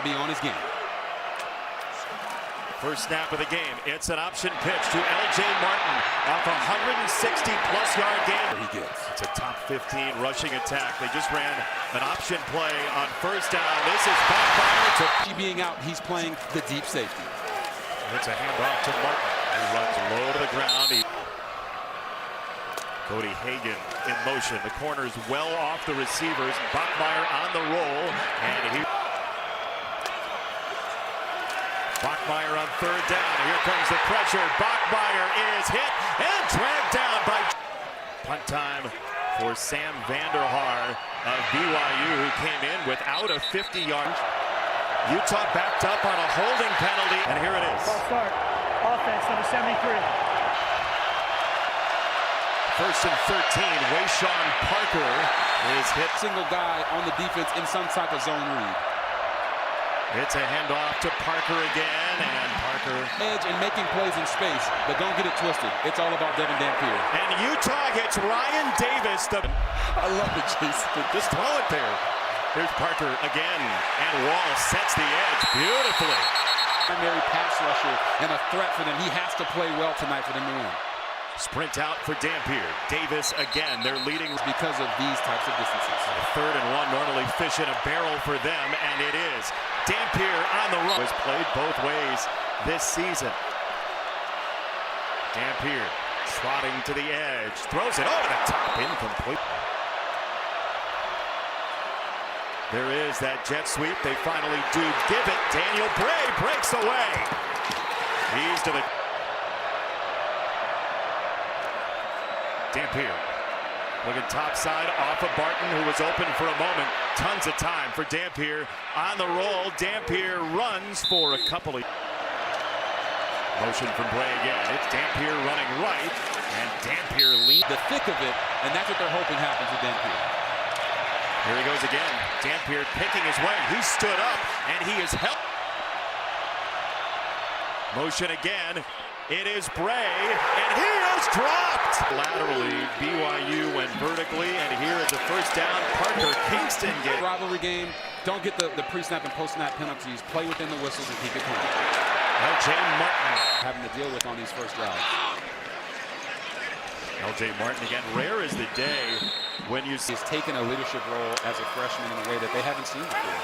be on his game. First snap of the game. It's an option pitch to L.J. Martin off a 160-plus yard game. He gets. It's a top 15 rushing attack. They just ran an option play on first down. This is backfire to Being out, he's playing the deep safety. It's a handoff to Martin. He runs low to the ground. Cody Hagan in motion. The corner's well off the receivers. Bachmeier on the roll, and Bachmeier on third down. Here comes the pressure. Bachmeier is hit and dragged down by punt time for Sam Vanderhaar of BYU, who came in without a 50-yard. Utah backed up on a holding penalty, and here it is. Ball start. Offense, number 73. First and 13, Wayshawn Parker is hit. Single guy on the defense in some type of zone read. It's a handoff to Parker again, and Parker edge and making plays in space, but don't get it twisted. It's all about Devin Dampier. And Utah gets Ryan Davis. I love it, Jason. Just throw it there. Here's Parker again, and Wall sets the edge beautifully. Primary pass rusher and a threat for them. He has to play well tonight for them to win. Sprint out for Dampier. Davis again. They're leading because of these types of distances. Third and one, normally fish in a barrel for them, and it is. Dampier on the run. Was played both ways this season. Dampier trotting to the edge. Throws it over the top. Incomplete. There is that jet sweep. They finally do give it. Daniel Bray breaks away. He's to the... Dampier looking top side off of Barton, who was open for a moment. Tons of time for Dampier on the roll. Dampier runs for a couple of... Motion from Bray again. It's Dampier running right, and Dampier leads the thick of it, and that's what they're hoping happens with Dampier. Here he goes again. Dampier picking his way. He stood up, and he is helped. Motion again. It is Bray, and he is dropped. Laterally, BYU went vertically, and here is a first down. Parker Kingston gets rivalry game. Don't get the pre-snap and post-snap penalties. Play within the whistles and keep it clean. L.J. Martin having to deal with on these first drives. L.J. Martin again. Rare is the day when you see he's taken a leadership role as a freshman in a way that they haven't seen before.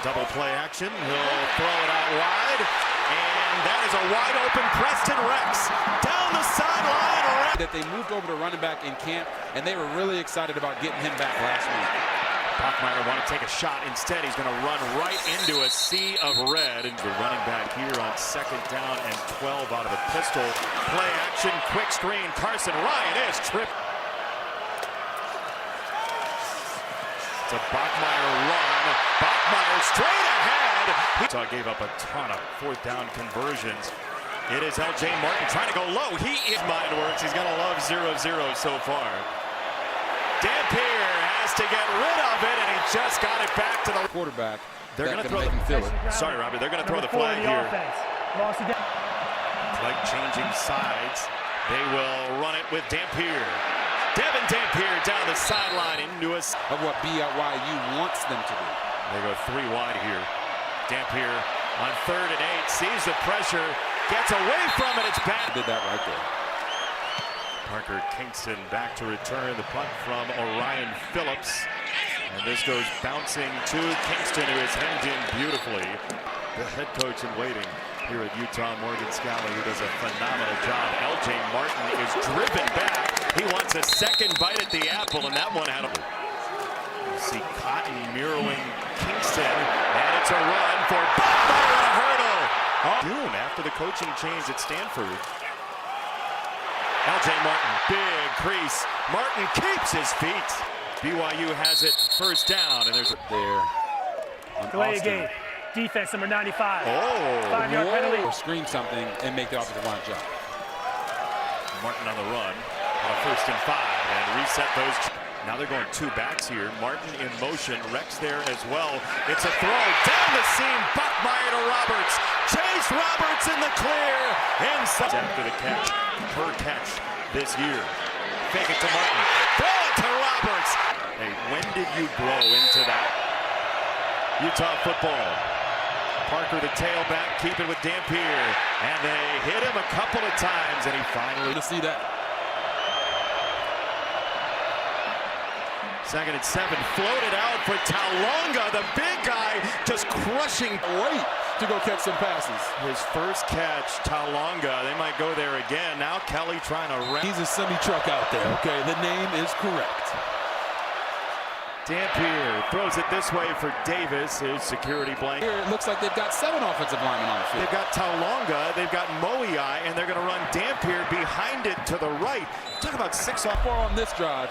Double play action. He'll throw it out wide. And that is a wide open Preston Rex down the sideline. That they moved over to running back in camp, and they were really excited about getting him back last week. Bachmeier wanted to take a shot. Instead, he's going to run right into a sea of red. And the running back here on second down and 12 out of the pistol. Play action, quick screen. Carson Ryan is tripped. It's a Bachmeier run. Bachmeier straight ahead. Utah gave up a ton of fourth down conversions. It is L.J. Martin trying to go low. His mind works. He's going to love 0-0 so far. Dampier has to get rid of it, and he just got it back to the quarterback. They're going to throw the feel it. Sorry, Robbie. They're going to throw the flag here. Flag changing sides. They will run it with Dampier. Devin Dampier down the sideline into us of what BYU wants them to do. They go three wide here. Dampier on 3rd and 8, sees the pressure, gets away from it. It's back. Did that right there. Parker Kingston back to return the punt from Orion Phillips. And this goes bouncing to Kingston, who is hemmed in beautifully. The head coach in waiting here at Utah, Morgan Scally, who does a phenomenal job. L.J. Martin is driven back. He wants a second bite at the apple, and that one had a... You see Cotton mirroring Kingston, and it's a run for Bachmeier on a hurdle. June after the coaching change at Stanford. L.J. Martin, big crease. Martin keeps his feet. BYU has it first down, and there's a... There. Delay a game. Defense, number 95. Oh. 5-yard penalty. Or screen something and make the offensive line jump. Martin on the run on a 1st and 5, and reset those. Now they're going two backs here. Martin in motion. Rex there as well. It's a throw down the seam. Bachmeier to Roberts. Chase Roberts in the clear. Inside after the catch. Per catch this year. Fake it to Martin. Throw it to Roberts. Hey, when did you grow into that? Utah football. Parker, the tailback, keep it with Dampier. And they hit him a couple of times, and he finally... To see that. 2nd and 7, floated out for Talonga, the big guy, just crushing. Wait to go catch some passes. His first catch, Talonga. They might go there again. Now Kelly trying to... He's a semi-truck out there, okay? The name is correct. Dampier throws it this way for Davis, his security blanket. Here it looks like they've got 7 offensive linemen on the field. They've got Talonga, they've got Moiai, and they're going to run Dampier behind it to the right. Talk about 6 off 4 on this drive.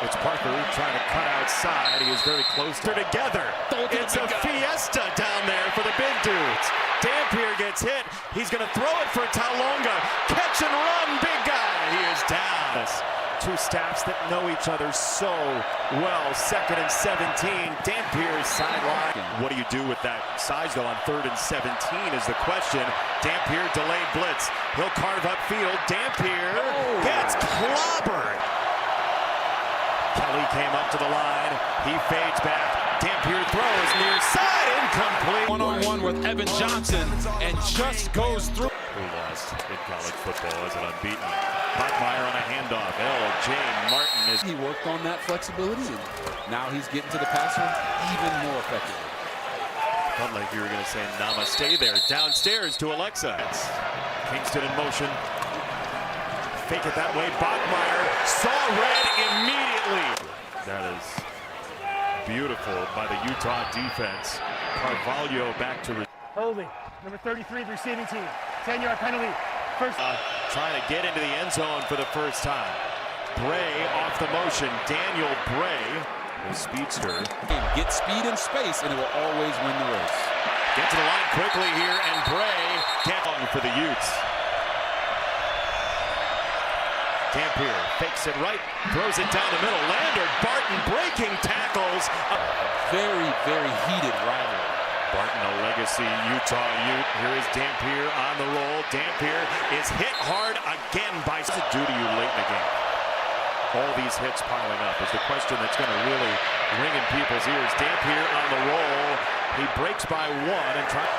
It's Parker trying to cut outside. He is very close. They're together. It's a fiesta down there for the big dudes. Dampier gets hit. He's going to throw it for Talonga. Catch and run, big guy. He is down. Two staffs that know each other so well. 2nd and 17. Dampier's sideline. What do you do with that size, though, on 3rd and 17 is the question. Dampier delayed blitz. He'll carve upfield. Dampier gets clobbered. Kelly came up to the line. He fades back. Dampier throws near side, incomplete. One-on-one with Evan Johnson and just goes through. Who lost in college football as an unbeaten. Bachmeier on a handoff. L.J. Martin is... He worked on that flexibility, and now he's getting to the passer even more effectively. Felt like you were going to say namaste there. Downstairs to Alexa. It's Kingston in motion. Fake it that way. Bachmeier saw red immediately. That is beautiful by the Utah defense. Carvalho back to... Holding. Number 33, the receiving team. 10-yard penalty. First. Trying to get into the end zone for the first time. Bray off the motion. Daniel Bray, the speedster. Get speed and space, and it will always win the race. Get to the line quickly here, and Bray get on for the Utes. Dampier fakes it right, throws it down the middle. Lander Barton breaking tackles. Very, very heated rivalry. Barton, a legacy Utah Ute. Here is Dampier on the roll. Dampier is hit hard again by... What's it do to you late in the game? All these hits piling up is the question that's going to really ring in people's ears. Dampier on the roll. He breaks by 1 and tries...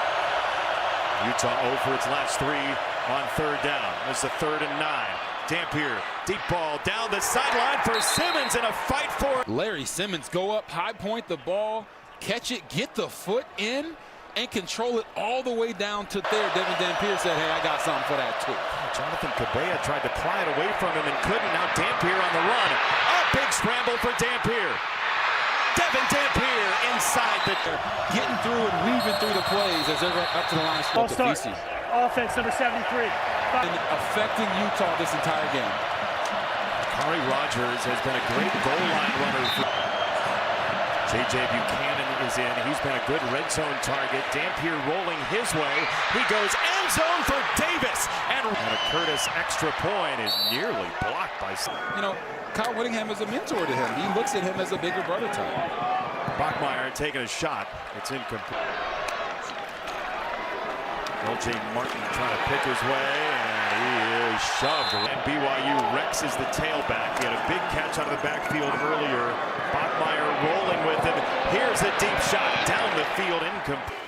Utah 0 for its last 3 on 3rd down. This is the 3rd and 9. Dampier, deep ball down the sideline for Simmons in a fight for... Larry Simmons go up, high point the ball, catch it, get the foot in, and control it all the way down to there. Devin Dampier said, hey, I got something for that too. Jonathan Cabella tried to pry it away from him and couldn't. Now Dampier on the run. A big scramble for Dampier. Devin Dampier inside the... Getting through and weaving through the plays as they're up to the line of scrimmage. Offense, number 73. And affecting Utah this entire game. Kari Rogers has been a great goal line runner. J.J. Buchanan is in. He's been a good red zone target. Dampier rolling his way. He goes end zone for Davis. And a Curtis extra point is nearly blocked by... You know, Kyle Whittingham is a mentor to him. He looks at him as a bigger brother type. Bachmeier taking a shot. It's incomplete. L.J. Martin trying to pick his way, and he is shoved. And BYU Rex is the tailback. He had a big catch out of the backfield earlier. Bachmeier rolling with him. Here's a deep shot down the field, incomplete.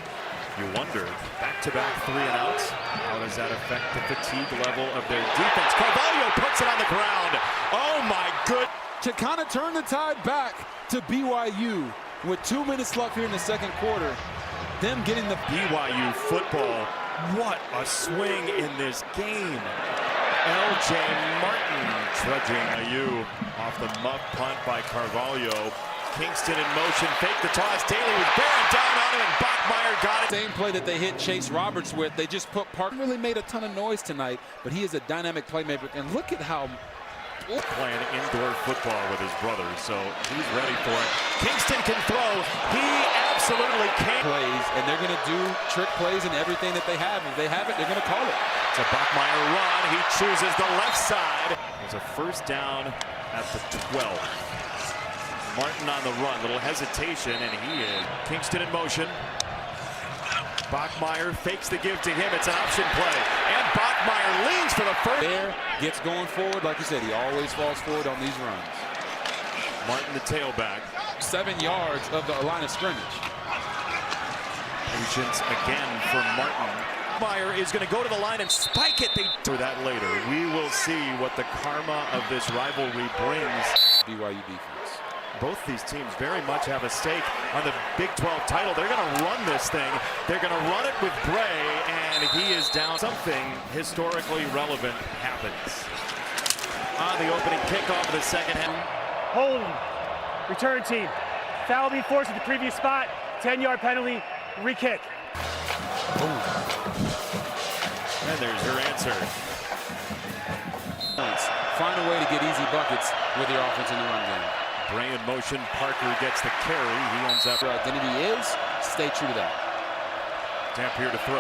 You wonder, back-to-back 3 and outs. How does that affect the fatigue level of their defense? Carvalho puts it on the ground. Oh my good. To kind of turn the tide back to BYU with 2 minutes left here in the 2nd quarter. Them getting the BYU football. What a swing in this game. L.J. Martin trudging. BYU off the muff punt by Carvalho. Kingston in motion, fake the toss. Daly was bearing down on him, and Bachmeier got it. Same play that they hit Chase Roberts with. They just put Park. Really made a ton of noise tonight, but he is a dynamic playmaker. And look at how... Playing indoor football with his brother, so he's ready for it. Kingston can throw. He absolutely can. Plays, and they're going to do trick plays and everything that they have. If they have it, they're going to call it. It's a Bachmeier run. He chooses the left side. There's a first down at the 12. Martin on the run. Little hesitation, and he is. Kingston in motion. Bachmeier fakes the give to him. It's an option play. And Bachmeier leans for the first. There, gets going forward. Like you said, he always falls forward on these runs. Martin, the tailback. 7 yards of the line of scrimmage. Patience again for Martin. Meyer is going to go to the line and spike it. They do that later. We will see what the karma of this rivalry brings. BYU defense. Both these teams very much have a stake on the Big 12 title. They're going to run this thing. They're going to run it with Bray, and he is down. Something historically relevant happens on the opening kickoff of the second half. Holding. Return team. Foul being forced at the previous spot. 10-yard penalty. Re-kick. And there's your answer. Find a way to get easy buckets with your offense in the run game. Bray in motion. Parker gets the carry. He ends up. Your identity is stay true to that. Dampier to throw.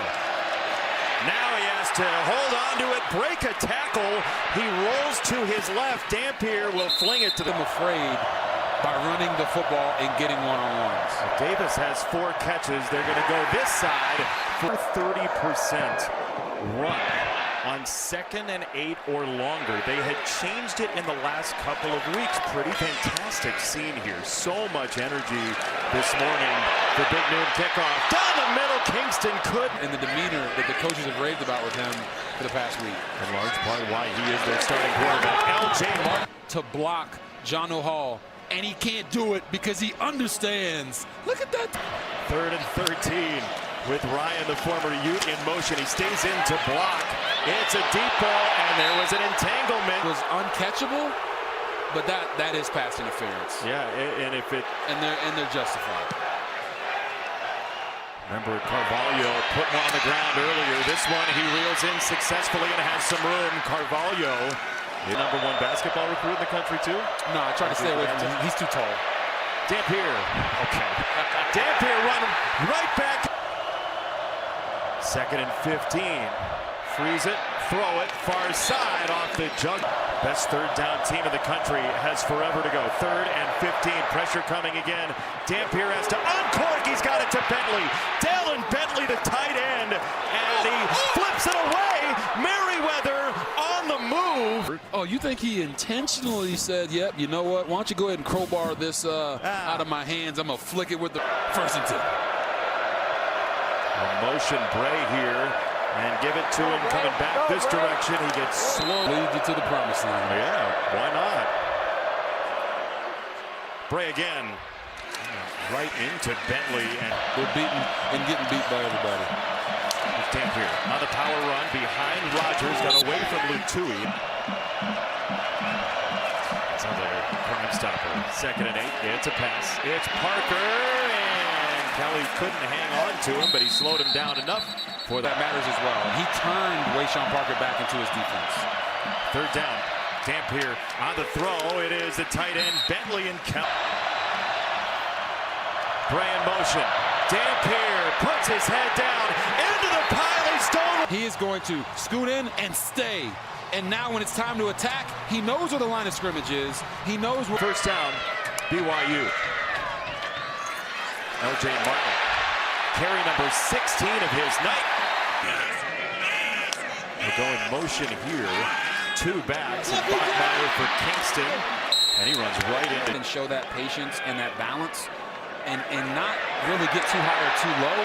Now he has to hold on to it, break a tackle. He rolls to his left. Dampier will fling it to them. I'm afraid by running the football and getting one-on-ones. Davis has 4 catches. They're going to go this side for 30% run on 2nd and 8 or longer. They had changed it in the last couple of weeks. Pretty fantastic scene here. So much energy this morning. The big noon kickoff. Down the middle, Kingston could. And the demeanor that the coaches have raved about with him for the past week. In large part why he is their starting quarterback. L.J. Martin. To block John O'Hall. And he can't do it because he understands. Look at that. 3rd and 13 with Ryan, the former Ute, in motion. He stays in to block. It's a deep ball, and there was an entanglement. It was uncatchable, but that is pass interference. Yeah, and if it and they're justified. Remember Carvalho put one on the ground earlier. This one he reels in successfully and has some room. Carvalho, the #1 basketball recruit in the country too. No, I try to stay away from him. He's too tall. Dampier. Okay. Dampier run right back. 2nd and 15. Freeze it, throw it, far side off the jug. Best 3rd down team in the country has forever to go. 3rd and 15, pressure coming again. Dampier has to uncork, he's got it to Bentley. Dallin Bentley, the tight end, and he flips it away. Merriweather on the move. Oh, you think he intentionally said, yep, you know what, why don't you go ahead and crowbar this out of my hands. I'm going to flick it with the 1st and 10. A motion Bray here. And give it to him coming back this direction. He gets slow. Lead you to the promised land. Yeah, why not? Bray again. Right into Bentley. And they're beaten and getting beat by everybody. Dampier on the power run behind Rogers. Got away from Lutui. Sounds like a crime stopper. 2nd and 8. It's a pass. It's Parker. And Kelly couldn't hang on to him, but he slowed him down enough. For that matters as well. He turned Wayshawn Parker back into his defense. 3rd down. Dampier on the throw. It is the tight end, Bentley and Kelly. Bray in motion. Dampier puts his head down into the pile. He stole. He is going to scoot in and stay. And now when it's time to attack, he knows where the line of scrimmage is. He knows where. 1st down, BYU. L.J. Martin. Carry number 16 of his night. We'll go in motion here. 2 backs. Bachmeier for Kingston. And he runs right into. And show that patience and that balance. And not really get too high or too low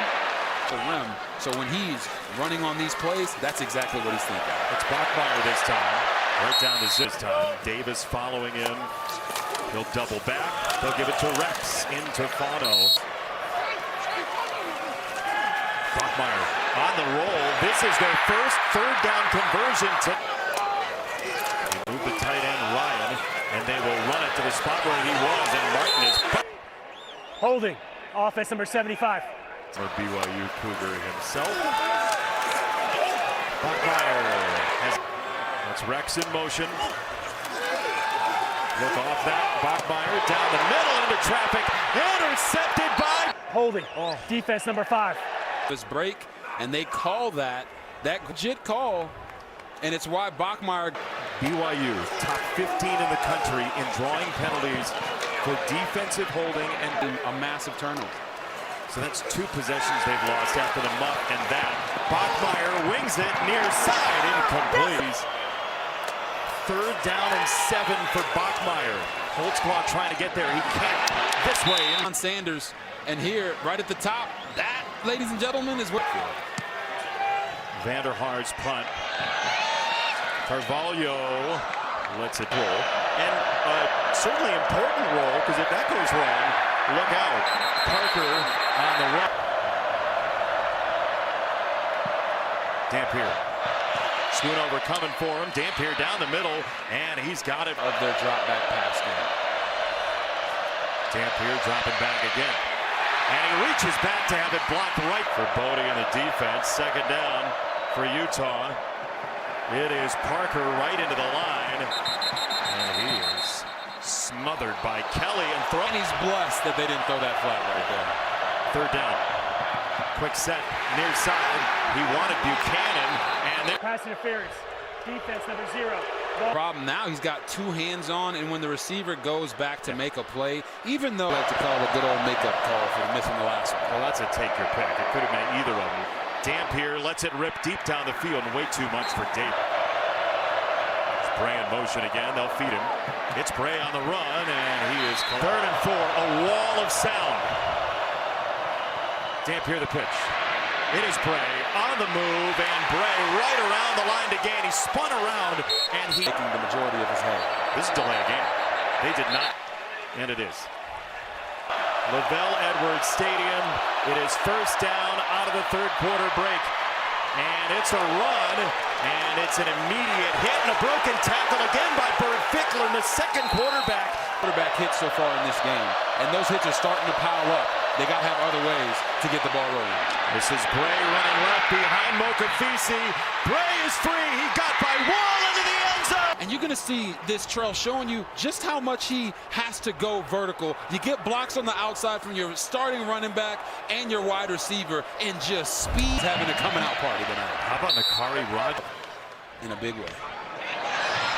the rim. So when he's running on these plays, that's exactly what he's thinking. It's Bachmeier this time. Right down to this time. Davis following him. He'll double back. They'll give it to Rex. Into Fano. Bachmeier on the roll. This is their first 3rd down conversion. They move the tight end Ryan, and they will run it to the spot where he was, and Martin is. Holding. Offense number 75. For BYU Cougar himself. Bachmeier has. That's Rex in motion. Look off that. Bachmeier down the middle into traffic. Intercepted by. Holding. Defense number 5. This break, and they call that legit call, and it's why Bachmeier. BYU top 15 in the country in drawing penalties for defensive holding and a massive turnover. So that's 2 possessions they've lost after the muff and that. Bachmeier wings it near side, incomplete. 3rd down and 7 for Bachmeier. Holtzclaw trying to get there. He can't. This way. On Sanders. And here, right at the top, that, ladies and gentlemen, is what. Vanderhaar's punt. Carvalho lets it roll. And certainly important roll, because if that goes wrong, look out. Parker on the run. Dampier. Schoonover coming for him. Dampier down the middle, and he's got it. Of their drop back pass game. Dampier dropping back again. And he reaches back to have it blocked right for Bodie in the defense. 2nd down for Utah. It is Parker right into the line. And he is smothered by Kelly and thrown. And he's blessed that they didn't throw that flag right there. 3rd down. Quick set near side. He wanted Buchanan. And Pass interference. Defense number 0. Problem now, he's got 2 hands on, and when the receiver goes back to make a play, even though I like to call it a good old makeup call for missing the last one. Well, that's a take your pick. It could have been either of them. Dampier lets it rip deep down the field and way too much for Davis. Bray in motion again. They'll feed him. It's Bray on the run, and he is 3rd and 4. A wall of sound. Dampier the pitch. It is Bray on the move, and Bray right around the line to gain. He spun around, and he taking the majority of his head. This is delay a game. They did not, and it is. Lavelle Edwards Stadium. It is 1st down out of the 3rd quarter break. And it's a run, and it's an immediate hit and a broken tackle again by Bird Ficklin, the 2nd quarterback. Quarterback hits so far in this game, and those hits are starting to pile up. They got to have other ways to get the ball rolling. This is Bray running left behind Mokafisi. Bray is free. He got by Wall into the end zone. And you're going to see this trail showing you just how much he has to go vertical. You get blocks on the outside from your starting running back and your wide receiver, and just speed having a coming out party tonight. How about Nakari Rod? In a big way.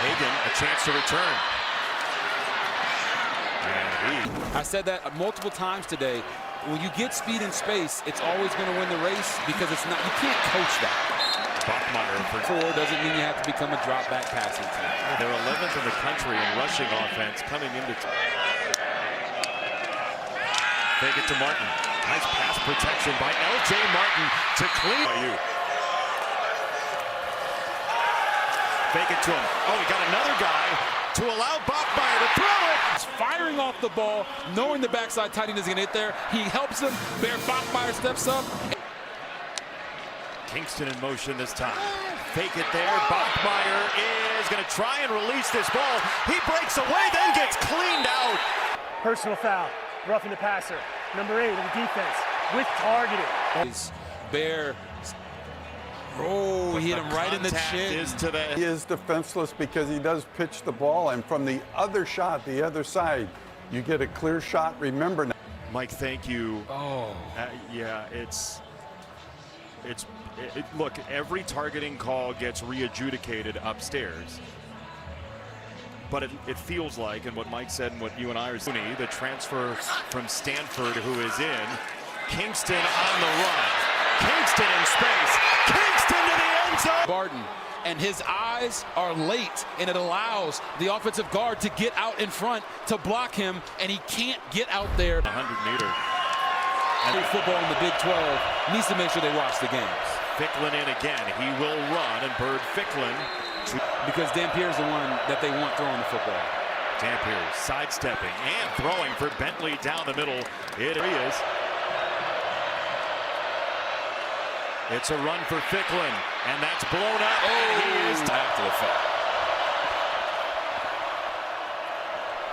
Hagan, a chance to return. I said that multiple times today. When you get speed in space, it's always going to win the race, because it's not, you can't coach that. Bachmeier for 4 doesn't mean you have to become a drop back passing team. They're 11th in the country in rushing offense coming into. Fake it to Martin. Nice pass protection by L.J. Martin to clean. BYU. Fake it to him. Oh, he got another guy to allow Bachmeier to throw it. He's firing off the ball, knowing the backside tight end is going to hit there. He helps him. Bear Bachmeier steps up. Kingston in motion this time. Fake it there. Bachmeier is going to try and release this ball. He breaks away, then gets cleaned out. Personal foul. Roughing the passer. Number 8 of the defense. With targeting. Bear. Oh, he hit him right in the chin. He is defenseless because he does pitch the ball, and from the other shot, the other side, you get a clear shot. Remember now. Mike, thank you. Oh. Yeah, look, every targeting call gets re-adjudicated upstairs. But it feels like, and what Mike said and what you and I are seeing, the transfer from Stanford who is in. Kingston on the run. Kingston in space. Kingston to the end zone. Barton, and his eyes are late, and it allows the offensive guard to get out in front to block him, and he can't get out there. 100-meter. And football in the Big 12 needs to make sure they watch the games. Ficklin in again. He will run, and Bird Ficklin. Because Dampier's the one that they want throwing the football. Dampier sidestepping and throwing for Bentley down the middle. It is. It's a run for Ficklin, and that's blown up. Oh, he is after the fact.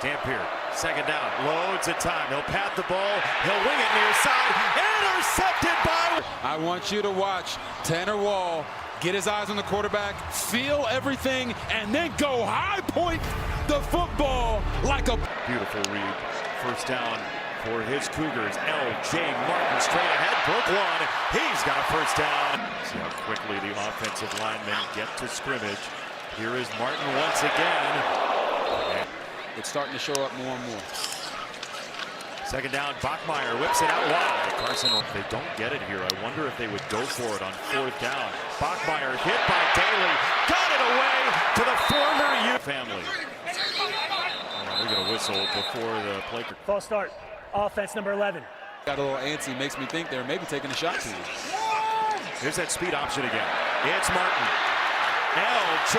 Dampier, 2nd down, loads of time. He'll pat the ball. He'll wing it near side. Intercepted by. I want you to watch Tanner Wall get his eyes on the quarterback, feel everything, and then go high point the football like a beautiful read. 1st down for his Cougars. L.J. Martin straight ahead, broke one. He's got a 1st down. See how quickly the offensive linemen get to scrimmage. Here is Martin once again. It's starting to show up more and more. Second down, Bachmeier whips it out wide. Carson, if they don't get it here, I wonder if they would go for it on fourth down. Bachmeier hit by Daly, got it away to the former U family. We got a whistle before the play. False start. Offense number 11. Got a little antsy, makes me think they're maybe taking a shot to you. Here's that speed option again. It's Martin. L.J.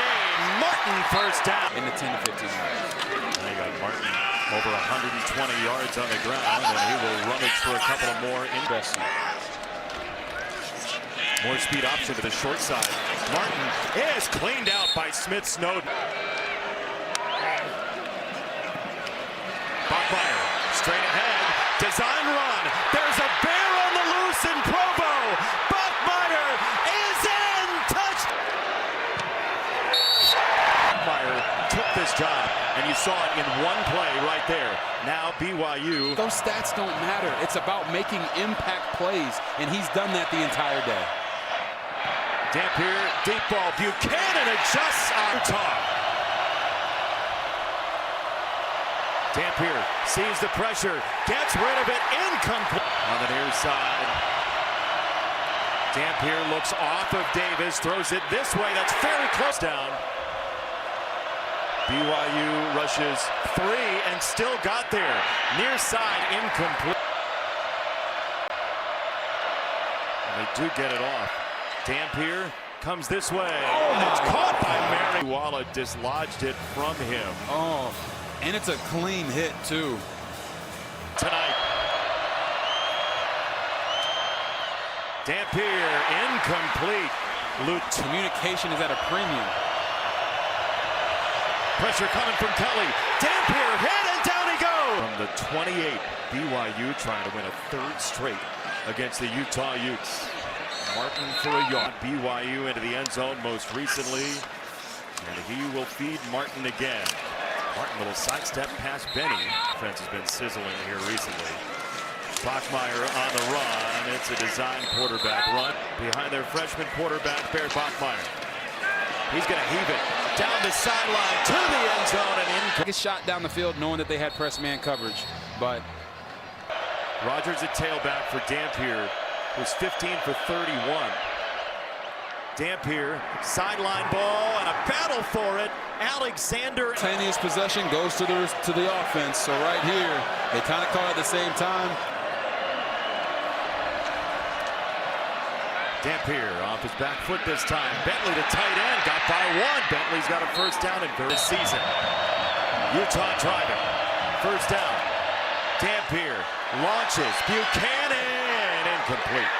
Martin first down. In the 10 to 15 yards. Now you got Martin over 120 yards on the ground, and he will rummage for a couple of more. Interesting. More speed option to the short side. Martin is cleaned out by Smith Snowden. Bachmeier straight ahead. Design run. There's a bear on the loose in Provo. Bachmeier is in. Touch. Bachmeier took this job, and you saw it in one play right there. Now BYU. Those stats don't matter. It's about making impact plays, and he's done that the entire day. Dampier, deep ball. Buchanan adjusts on top. Dampier sees the pressure, gets rid of it, incomplete. On the near side. Dampier looks off of Davis, throws it this way. That's very close down. BYU rushes 3 and still got there. Near side, incomplete. And they do get it off. Dampier comes this way. And it's caught by Mary. Walla dislodged it from him. Oh, and it's a clean hit, too. Tonight. Dampier, incomplete. Communication is at a premium. Pressure coming from Kelly. Dampier hit and down he goes. From the 28, BYU trying to win a third straight against the Utah Utes. Martin for a yard. BYU into the end zone most recently. And he will feed Martin again. Martin, little sidestep past Benny. Defense has been sizzling here recently. Bachmeier on the run. It's a design quarterback run. Behind their freshman quarterback, Bear Bachmeier. He's going to heave it down the sideline to the end zone and in. Take a shot down the field knowing that they had press man coverage, but Rogers at tailback for Dampier was 15 for 31. Dampier, sideline ball and a battle for it. Alexander. Simultaneous possession goes to the offense. So right here, they kind of caught at the same time. Dampier off his back foot this time. Bentley to tight end, got by one. Bentley's got a first down in this season. Utah driving. First down. Dampier launches. Buchanan incomplete.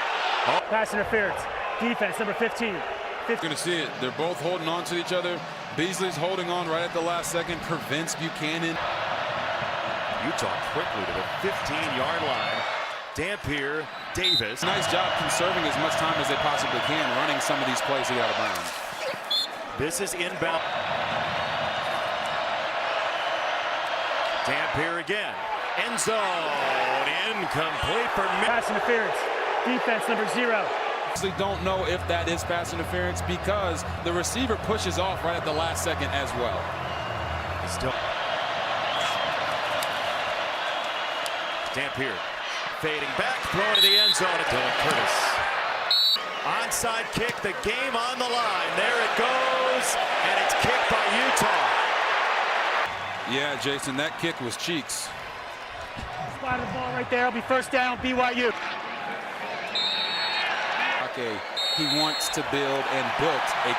Oh. Pass interference. Defense number 15. You're going to see it. They're both holding on to each other. Beasley's holding on right at the last second, prevents Buchanan. Utah quickly to the 15-yard line. Dampier, Davis. Nice job conserving as much time as they possibly can, running some of these plays out of bounds. This is inbound. Dampier again. End zone. Incomplete for pass interference. Defense number 0. Actually don't know if that is pass interference because the receiver pushes off right at the last second as well. Still. Dampier fading back, throwing to the end zone to Dylan Curtis. Onside kick, the game on the line. There it goes, and it's kicked by Utah. Yeah, Jason, that kick was cheeks. Spotted the ball right there. It'll be first down, BYU. Okay, he wants to build and built a